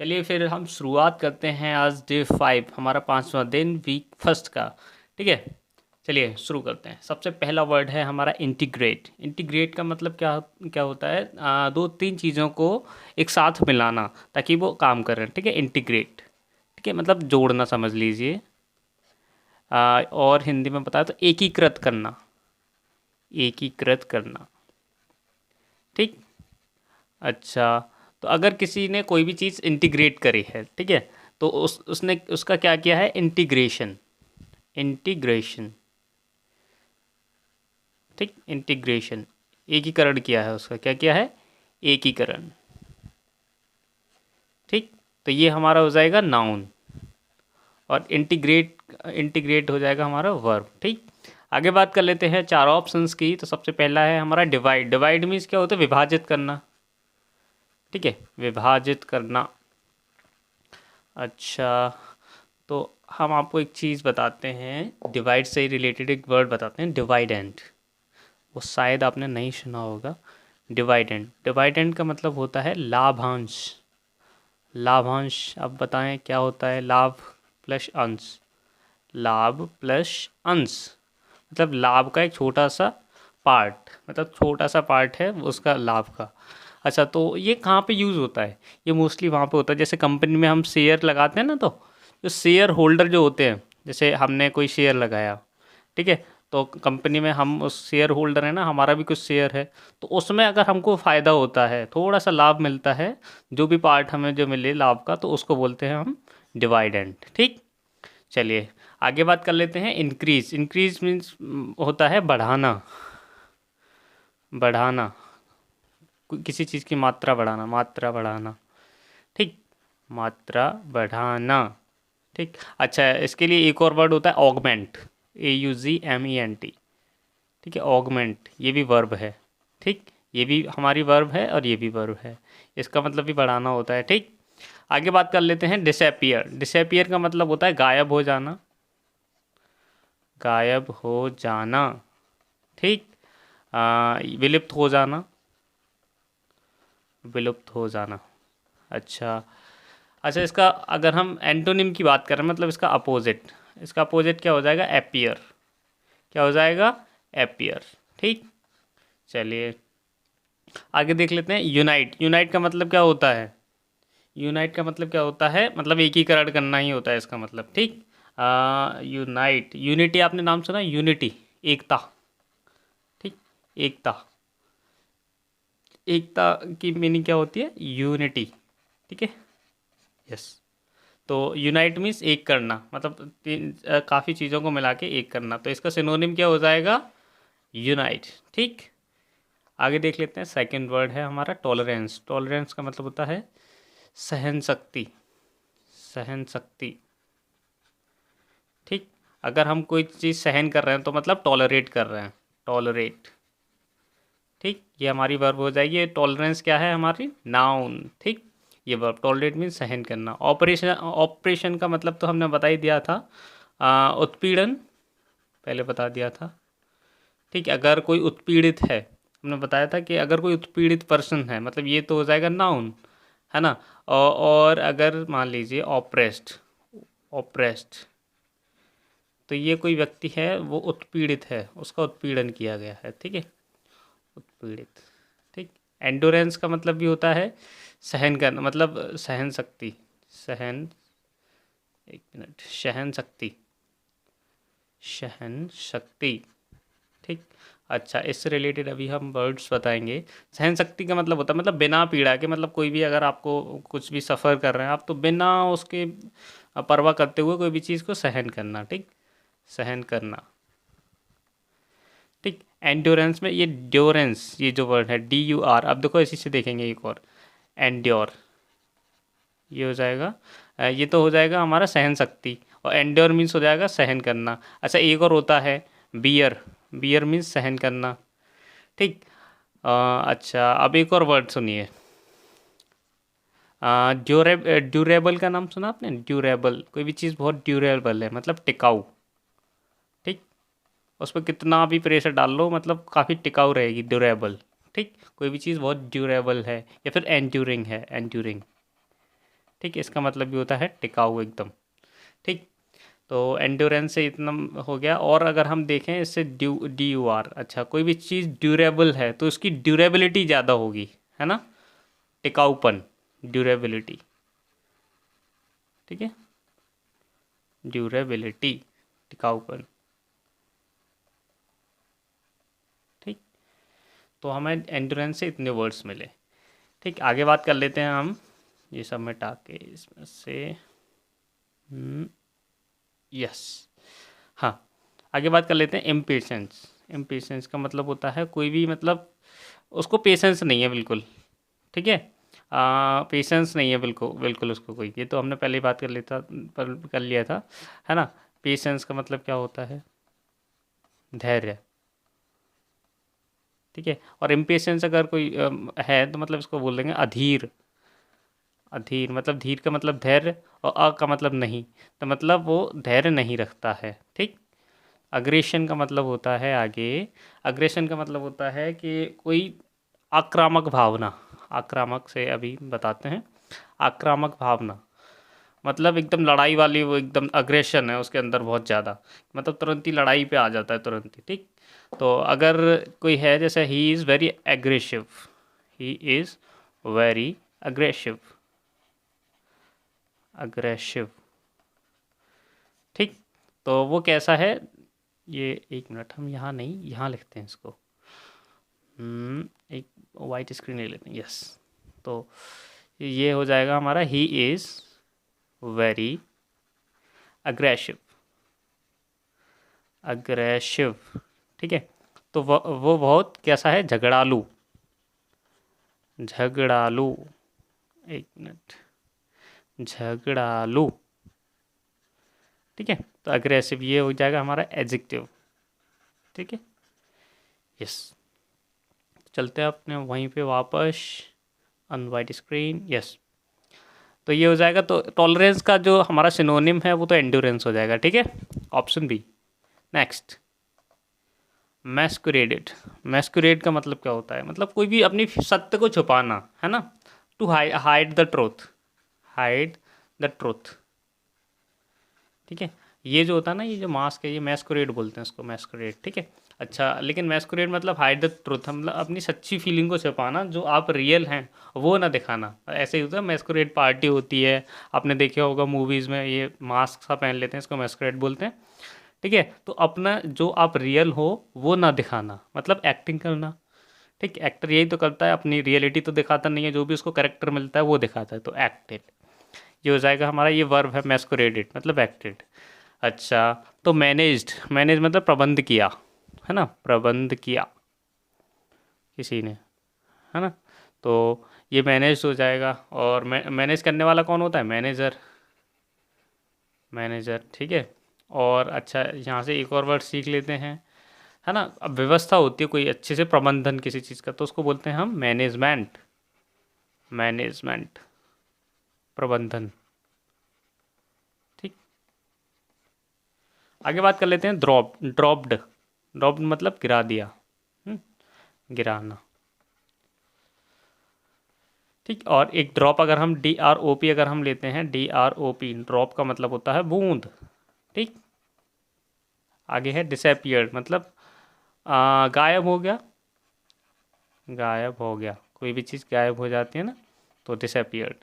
चलिए फिर हम शुरुआत करते हैं आज डे 5 हमारा 5वां दिन वीक फर्स्ट का। ठीक है, चलिए शुरू करते हैं। सबसे पहला वर्ड है हमारा इंटीग्रेट। इंटीग्रेट का मतलब क्या क्या होता है? दो तीन चीज़ों को एक साथ मिलाना ताकि वो काम करें। ठीक है, इंटीग्रेट। ठीक है, मतलब जोड़ना समझ लीजिए। और हिंदी में बताया तो एकीकृत करना। एकीकृत करना। ठीक। अच्छा, तो अगर किसी ने कोई भी चीज़ इंटीग्रेट करी है, ठीक है, तो उसने उसका क्या किया है? इंटीग्रेशन। इंटीग्रेशन। ठीक, इंटीग्रेशन, एकीकरण किया है उसका। क्या किया है? एकीकरण। ठीक, तो ये हमारा हो जाएगा नाउन और इंटीग्रेट इंटीग्रेट हो जाएगा हमारा वर्ब। ठीक, आगे बात कर लेते हैं चार ऑप्शंस की। तो सबसे पहला है हमारा डिवाइड। डिवाइड मीन्स क्या होता है? विभाजित करना। ठीक है, विभाजित करना। अच्छा, तो हम आपको एक चीज़ बताते हैं, डिवाइड से रिलेटेड एक वर्ड बताते हैं, डिवाइडेंट। वो शायद आपने नहीं सुना होगा। डिवाइडेंट, डिवाइडेंट का मतलब होता है लाभांश। लाभांश, अब बताएं क्या होता है? लाभ प्लस अंश। लाभ प्लस अंश मतलब लाभ का एक छोटा सा पार्ट, मतलब छोटा सा पार्ट है उसका लाभ का। अच्छा, तो ये कहाँ पे यूज़ होता है? ये मोस्टली वहाँ पे होता है जैसे कंपनी में हम शेयर लगाते हैं ना, तो जो शेयर होल्डर जो होते हैं, जैसे हमने कोई शेयर लगाया, ठीक है, तो कंपनी में हम उस शेयर होल्डर है ना, हमारा भी कुछ शेयर है, तो उसमें अगर हमको फ़ायदा होता है, थोड़ा सा लाभ मिलता है, जो भी पार्ट हमें जो मिले लाभ का, तो उसको बोलते हैं हम डिवाइडेंट। ठीक, चलिए आगे बात कर लेते हैं इंक्रीज। इंक्रीज मीन्स होता है बढ़ाना। बढ़ाना, किसी चीज़ की मात्रा बढ़ाना, मात्रा बढ़ाना। ठीक, मात्रा बढ़ाना। ठीक, अच्छा, इसके लिए एक और वर्ड होता है ऑगमेंट। AUGMENT। ठीक है, ऑगमेंट, ये भी वर्ब है। ठीक, ये भी हमारी वर्ब है और ये भी वर्ब है। इसका मतलब भी बढ़ाना होता है। ठीक, आगे बात कर लेते हैं डिसअपियर। डिसअपियर का मतलब होता है गायब हो जाना। गायब हो जाना। ठीक, विलुप्त हो जाना। विलुप्त हो जाना। अच्छा, अच्छा, इसका अगर हम एंटोनिम की बात करें, मतलब इसका अपोजिट, इसका अपोजिट क्या हो जाएगा? एपियर। क्या हो जाएगा? एपियर। ठीक, चलिए आगे देख लेते हैं यूनाइट। यूनाइट का मतलब क्या होता है? यूनाइट का मतलब क्या होता है? मतलब एकीकरण करना ही होता है इसका मतलब। ठीक, यूनाइट, यूनिटी, आपने नाम सुना? यूनिटी, एकता। ठीक, एकता। एकता की मीनिंग क्या होती है? यूनिटी। ठीक है, यस। तो यूनाइट मीन्स एक करना, मतलब काफ़ी चीज़ों को मिला के एक करना, तो इसका सिनोनिम क्या हो जाएगा? यूनाइट। ठीक, आगे देख लेते हैं। सेकंड वर्ड है हमारा टॉलरेंस। टॉलरेंस का मतलब होता है सहन शक्ति। सहन शक्ति। ठीक, अगर हम कोई चीज़ सहन कर रहे हैं तो मतलब टॉलरेट कर रहे हैं। टॉलरेट। ठीक, ये हमारी वर्ब हो जाएगी। ये टॉलरेंस क्या है? हमारी नाउन। ठीक, ये वर्ब टॉलरेट मीन्स सहन करना। ऑपरेशन, ऑपरेशन का मतलब तो हमने बता ही दिया था, उत्पीड़न, पहले बता दिया था। ठीक, अगर कोई उत्पीड़ित है, हमने बताया था कि अगर कोई उत्पीड़ित पर्सन है, मतलब ये तो हो जाएगा नाउन, है ना। और अगर मान लीजिए ऑप्रेस्ड, ऑप्रेस्ड, तो ये कोई व्यक्ति है वो उत्पीड़ित है, उसका उत्पीड़न किया गया है। ठीक है, उत्पीड़ित। ठीक, एंडोरेंस का मतलब भी होता है सहन करना, मतलब सहन शक्ति। सहन, एक मिनट, सहन शक्ति। सहन शक्ति। ठीक, अच्छा, इससे रिलेटेड अभी हम वर्ड्स बताएंगे। सहन शक्ति का मतलब होता है मतलब बिना पीड़ा के, मतलब कोई भी अगर आपको कुछ भी सफ़र कर रहे हैं आप, तो बिना उसके परवाह करते हुए कोई भी चीज़ को सहन करना। ठीक, सहन करना। ठीक, एंड्योरेंस में ये ड्योरेंस, ये जो वर्ड है DUR, अब देखो इसी से देखेंगे एक और, एंड्योर, ये हो जाएगा, ये तो हो जाएगा हमारा सहन शक्ति, और एंड्योर मीन्स हो जाएगा सहन करना। अच्छा, एक और होता है बियर। बियर मीन्स सहन करना। ठीक, अच्छा, अब एक और वर्ड सुनिए। ड्यूरेबल का नाम सुना आपने? ड्यूरेबल, कोई भी चीज़ बहुत ड्यूरेबल है, मतलब टिकाऊ। ठीक, उस पर कितना भी प्रेशर डाल लो, मतलब काफ़ी टिकाऊ रहेगी, ड्यूरेबल। ठीक, कोई भी चीज़ बहुत ड्यूरेबल है, या फिर एंड्यूरिंग है, एंड्यूरिंग। ठीक है, इसका मतलब भी होता है टिकाऊ एकदम। ठीक, तो एंड्योरेंस से इतना हो गया। और अगर हम देखें इससे DUR, अच्छा कोई भी चीज़ ड्यूरेबल है तो उसकी ड्यूरेबिलिटी ज़्यादा होगी, है ना, टिकाऊपन, ड्यूरेबिलिटी। ठीक है, ड्यूरेबिलिटी, टिकाऊपन। ठीक, तो हमें एंड्योरेंस से इतने वर्ड्स मिले। ठीक, आगे बात कर लेते हैं हम, ये सब मिटा के इसमें से, यस, हाँ, आगे बात कर लेते हैं इम्पेशेंस। इम्पेशेंस का मतलब होता है कोई भी, मतलब उसको पेशेंस नहीं है बिल्कुल। ठीक है, पेशेंस नहीं है बिल्कुल बिल्कुल उसको कोई, ये तो हमने पहले ही बात कर लिया था, है ना। पेशेंस का मतलब क्या होता है, धैर्य। ठीक है, और इम्पेशेंस अगर कोई है तो मतलब इसको बोल देंगे अधीर। अधीर मतलब धीर का मतलब धैर्य, और अ का मतलब नहीं, तो मतलब वो धैर्य नहीं रखता है। ठीक, अग्रेशन का मतलब होता है आगे, अग्रेशन का मतलब होता है कि कोई आक्रामक भावना, आक्रामक से अभी बताते हैं, आक्रामक भावना मतलब एकदम लड़ाई वाली, वो एकदम अग्रेशन है उसके अंदर बहुत ज़्यादा, मतलब तुरंत ही लड़ाई पे आ जाता है तुरंत ही। ठीक, तो अगर कोई है जैसे he is very aggressive, he is very aggressive, aggressive. ठीक, तो वो कैसा है, ये एक मिनट, हम यहाँ नहीं, यहाँ लिखते हैं इसको, एक वाइट स्क्रीन ले लेते हैं, यस। तो ये हो जाएगा हमारा he is very aggressive, aggressive. ठीक है, तो वो बहुत कैसा है, झगड़ालू, झगड़ालू, एक मिनट, झगड़ालू। ठीक है, तो अग्रेसिव ये हो जाएगा हमारा एडजेक्टिव। ठीक है, यस, चलते हैं अपने वहीं पे वापस, अनवाइट स्क्रीन, यस। तो ये हो जाएगा, तो टॉलरेंस का जो हमारा सिनोनिम है वो तो एंड्योरेंस हो जाएगा। ठीक है, ऑप्शन बी। नेक्स्ट, मैस्कुरेडेड। मैस्कुरेड का मतलब क्या होता है, मतलब कोई भी अपनी सत्य को छुपाना, है ना, to hide the truth, hide the truth. ठीक है, ये जो होता है ना, ये जो मास्क है, ये मैस्कुरेड बोलते हैं इसको, मैस्कुरेड। ठीक है, अच्छा, लेकिन मैस्कुरेड मतलब हाइड द ट्रूथ, मतलब अपनी सच्ची फीलिंग को छुपाना, जो आप रियल हैं वो ना दिखाना। ऐसे ही होता है, मैस्कुरेड पार्टी होती है, आपने देखा होगा मूवीज़ में, ये मास्क सा पहन लेते हैं, इसको मैस्कुरेड बोलते हैं। ठीक है, तो अपना जो आप रियल हो वो ना दिखाना, मतलब एक्टिंग करना। ठीक, एक्टर यही तो करता है, अपनी रियलिटी तो दिखाता नहीं है, जो भी उसको करेक्टर मिलता है वो दिखाता है, तो एक्टेड। ये हो जाएगा हमारा, ये वर्ब है मैस्कुरेडेड मतलब एक्टेड। अच्छा, तो मैनेज्ड, मैनेज मतलब प्रबंध किया, है ना, प्रबंध किया किसी ने, है ना, तो ये मैनेज हो जाएगा। और मैनेज करने वाला कौन होता है, मैनेजर, मैनेजर। ठीक है, और अच्छा, यहाँ से एक और वर्ड सीख लेते हैं, है ना। अब व्यवस्था होती है कोई अच्छे से प्रबंधन किसी चीज़ का, तो उसको बोलते हैं हम मैनेजमेंट, मैनेजमेंट, प्रबंधन। ठीक, आगे बात कर लेते हैं ड्रॉप्ड। ड्रॉप्ड मतलब गिरा दिया, हम्म, गिराना। ठीक, और एक ड्रॉप अगर हम DROP अगर हम लेते हैं, DROP, ड्रॉप का मतलब होता है बूंद। ठीक, आगे है डिसअपियर्ड, मतलब गायब हो गया, गायब हो गया, कोई भी चीज़ गायब हो जाती है ना, तो डिसअपियर्ड।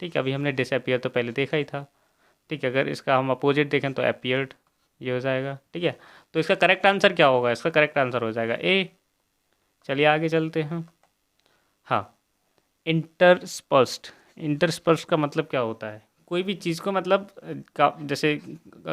ठीक है, अभी हमने डिसअपियर तो पहले देखा ही था। ठीक है, अगर इसका हम अपोजिट देखें तो अपीयर्ड, ये हो जाएगा। ठीक है, तो इसका करेक्ट आंसर क्या होगा, इसका करेक्ट आंसर हो जाएगा ए। चलिए आगे चलते हैं। हाँ, इंटरस्पर्स्ड। इंटरस्पर्स्ड का मतलब क्या होता है, कोई भी चीज़ को मतलब जैसे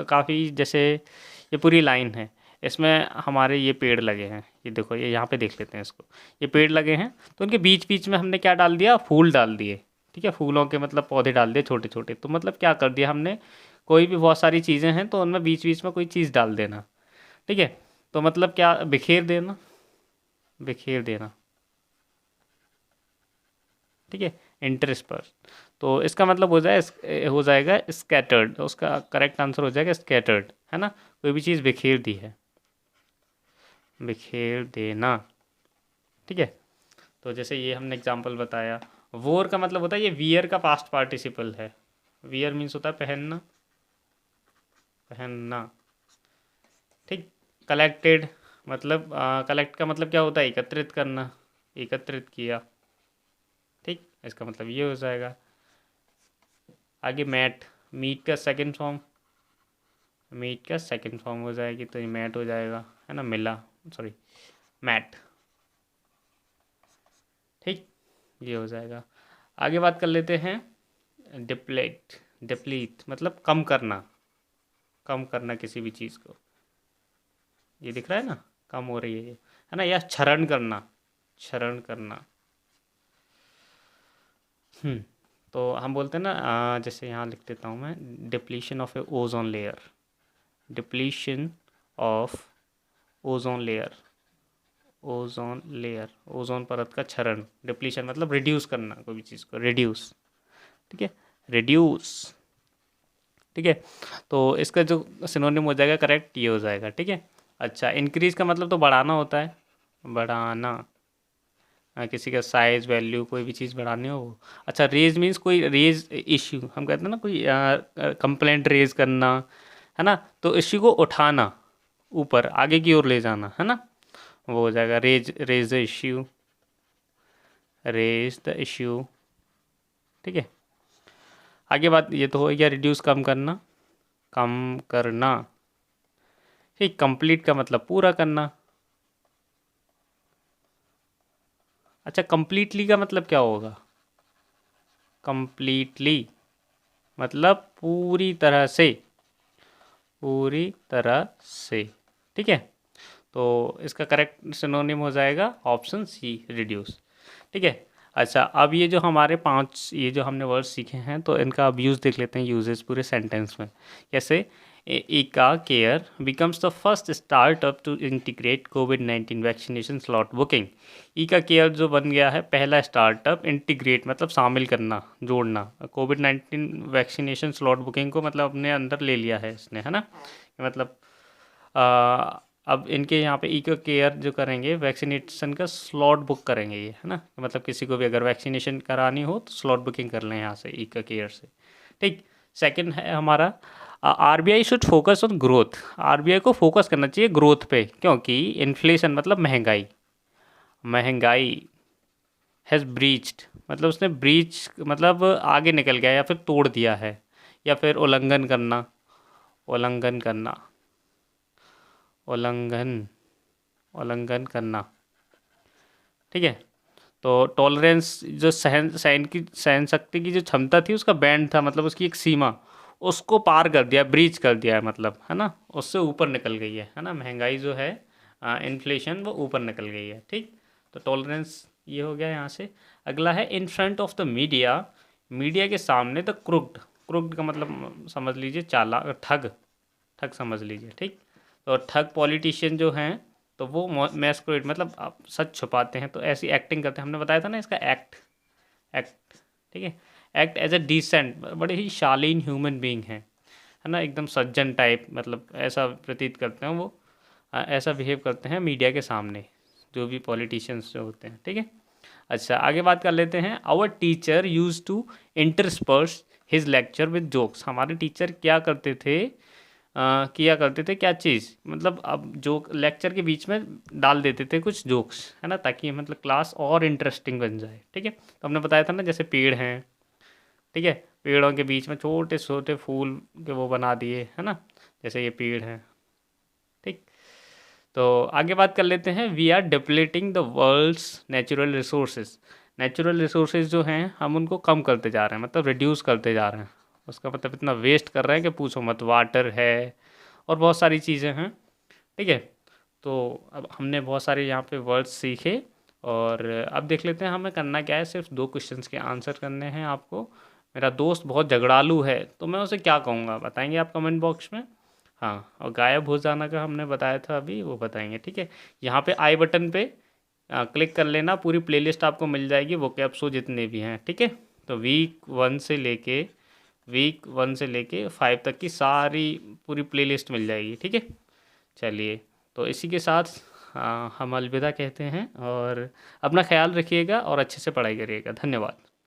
काफ़ी, जैसे ये पूरी लाइन है, इसमें हमारे ये पेड़ लगे हैं, ये देखो, ये यहाँ पे देख लेते हैं इसको, ये पेड़ लगे हैं, तो उनके बीच बीच में हमने क्या डाल दिया, फूल डाल दिए। ठीक है, फूलों के मतलब पौधे डाल दिए छोटे छोटे, तो मतलब क्या कर दिया हमने, कोई भी बहुत सारी चीज़ें हैं तो उनमें बीच बीच में कोई चीज़ डाल देना। ठीक है, तो मतलब क्या, बिखेर देना, बिखेर देना। ठीक है, इंटरस्पर्स, तो इसका मतलब हो जाएगा स्कैटर्ड, उसका करेक्ट आंसर हो जाएगा स्कैटर्ड, है ना, कोई भी चीज़ बिखेर दी है, बिखेर देना। ठीक है, तो जैसे ये हमने एग्जांपल बताया, वोर का मतलब होता है ये वियर का पास्ट पार्टिसिपल है। वियर मीन्स होता है पहनना, पहनना। ठीक। कलेक्टेड मतलब कलेक्ट का मतलब क्या होता है, एकत्रित करना, एकत्रित किया। ठीक, इसका मतलब ये हो जाएगा। आगे मैट, मीट का सेकंड फॉर्म, मीट का सेकंड फॉर्म हो जाएगी तो ये मैट हो जाएगा, है ना, मिला, सॉरी मैट। ठीक, ये हो जाएगा। आगे बात कर लेते हैं डिप्लेट, डिप्लीट मतलब कम करना, कम करना किसी भी चीज़ को, ये दिख रहा है ना, कम हो रही है ये, है ना, या क्षरण करना, क्षरण करना। हम्म, तो हम बोलते हैं ना जैसे यहाँ लिख देता हूँ मैं, depletion of A ozone layer, depletion of ozone layer, ozone layer, ozone परत का क्षरण, डिप्लीशन मतलब रिड्यूस करना कोई भी चीज़ को, रिड्यूस। ठीक है, रिड्यूस। ठीक है, तो इसका जो सिनोनिम हो जाएगा करेक्ट ये हो जाएगा। ठीक है, अच्छा, इंक्रीज का मतलब तो बढ़ाना होता है, बढ़ाना, किसी का साइज वैल्यू कोई भी चीज़ बढ़ानी हो वो। अच्छा, रेज मीन्स कोई रेज इश्यू, हम कहते हैं ना कोई कंप्लेंट रेज करना, है ना, तो इश्यू को उठाना, ऊपर आगे की ओर ले जाना, है ना, वो हो जाएगा raise, raise the issue, raise the issue. ठीक है, आगे बात ये तो हो गया रिड्यूस, कम करना, कम करना। ठीक, कंप्लीट का मतलब पूरा करना। अच्छा, कंप्लीटली का मतलब क्या होगा, कंप्लीटली मतलब पूरी तरह से, पूरी तरह से। ठीक है, तो इसका करेक्ट सिनोनिम हो जाएगा ऑप्शन सी, रिड्यूस। ठीक है, अच्छा, अब ये जो हमारे 5 ये जो हमने वर्ड सीखे हैं तो इनका अब यूज़ देख लेते हैं, यूजेस पूरे सेंटेंस में कैसे। Eka care becomes the first startup to integrate कोविड-19 vaccination slot booking. Eka care जो बन गया है पहला स्टार्टअप, इंटीग्रेट मतलब शामिल करना, जोड़ना, कोविड-19 वैक्सीनेशन स्लॉट बुकिंग को मतलब अपने अंदर ले लिया है इसने, है ना, मतलब अब इनके यहाँ पे इको केयर जो करेंगे वैक्सीनेशन का स्लॉट बुक करेंगे ये, है ना, मतलब किसी को भी अगर वैक्सीनेशन करानी हो तो स्लॉट बुकिंग कर लें यहाँ से इको केयर से। ठीक, सेकंड है हमारा RBI should focus on growth, RBI को फोकस करना चाहिए ग्रोथ पे, क्योंकि इन्फ्लेशन मतलब महंगाई, महंगाई हैज़ ब्रीच्ड मतलब उसने ब्रीच मतलब आगे निकल गया या फिर तोड़ दिया है, या फिर उल्लंघन करना, उल्लंघन करना, उल्लंघन, उल्लंघन करना। ठीक है, तो टॉलरेंस जो सहन सहन की सहन शक्ति की जो क्षमता थी उसका बैंड था, मतलब उसकी एक सीमा, उसको पार कर दिया, ब्रीच कर दिया है मतलब, है ना, उससे ऊपर निकल गई है ना, महंगाई जो है, इन्फ्लेशन वो ऊपर निकल गई है। ठीक, तो टॉलरेंस ये हो गया यहाँ से। अगला है in front of the media, media के सामने द क्रुक्ड, क्रुक्ड का मतलब समझ लीजिए चाला, ठग, ठग समझ लीजिए। ठीक, तो ठग पॉलिटिशियन जो हैं तो वो मैस्कुरेट मतलब आप सच छुपाते हैं तो ऐसी एक्टिंग करते हैं, हमने बताया था ना इसका एक्ट, एक्ट। ठीक है, एक्ट एज अ डिसेंट, बड़े ही शालीन ह्यूमन बीइंग है ना, एकदम सज्जन टाइप, मतलब ऐसा प्रतीत करते हैं वो, ऐसा बिहेव करते हैं मीडिया के सामने जो भी पॉलिटिशियंस जो होते हैं। ठीक है, अच्छा, आगे बात कर लेते हैं। Our teacher use to intersperse his lecture with jokes, हमारे टीचर क्या करते थे, किया करते थे क्या चीज़, मतलब अब जो लेक्चर के बीच में डाल देते थे कुछ जोक्स, है ना, ताकि मतलब क्लास और इंटरेस्टिंग बन जाए। ठीक है, तो हमने बताया था ना जैसे पेड़ हैं, ठीक है, पेड़ों के बीच में छोटे छोटे फूल के वो बना दिए, है ना, जैसे ये पेड़ हैं। ठीक, तो आगे बात कर लेते हैं। We are depleting the world's natural resources, natural resources जो हैं हम उनको कम करते जा रहे हैं, मतलब रिड्यूस करते जा रहे हैं, उसका मतलब इतना वेस्ट कर रहे हैं कि पूछो मत, वाटर है और बहुत सारी चीज़ें हैं। ठीक है, तो अब हमने बहुत सारे यहाँ पे वर्ड्स सीखे, और अब देख लेते हैं हमें करना क्या है, सिर्फ 2 क्वेश्चंस के आंसर करने हैं आपको। मेरा दोस्त बहुत झगड़ालू है तो मैं उसे क्या कहूँगा बताएंगे आप कमेंट बॉक्स में। हाँ, और गायब हो जाना का हमने बताया था अभी, वो बताएंगे। ठीक है, यहाँ पे आई बटन पे क्लिक कर लेना, पूरी प्लेलिस्ट आपको मिल जाएगी वो कैप शो जितने भी हैं। ठीक है, तो वीक 1 से लेके 5 तक की सारी पूरी प्लेलिस्ट मिल जाएगी। ठीक है, चलिए, तो इसी के साथ हम अलविदा कहते हैं, और अपना ख्याल रखिएगा और अच्छे से पढ़ाई करिएगा। धन्यवाद।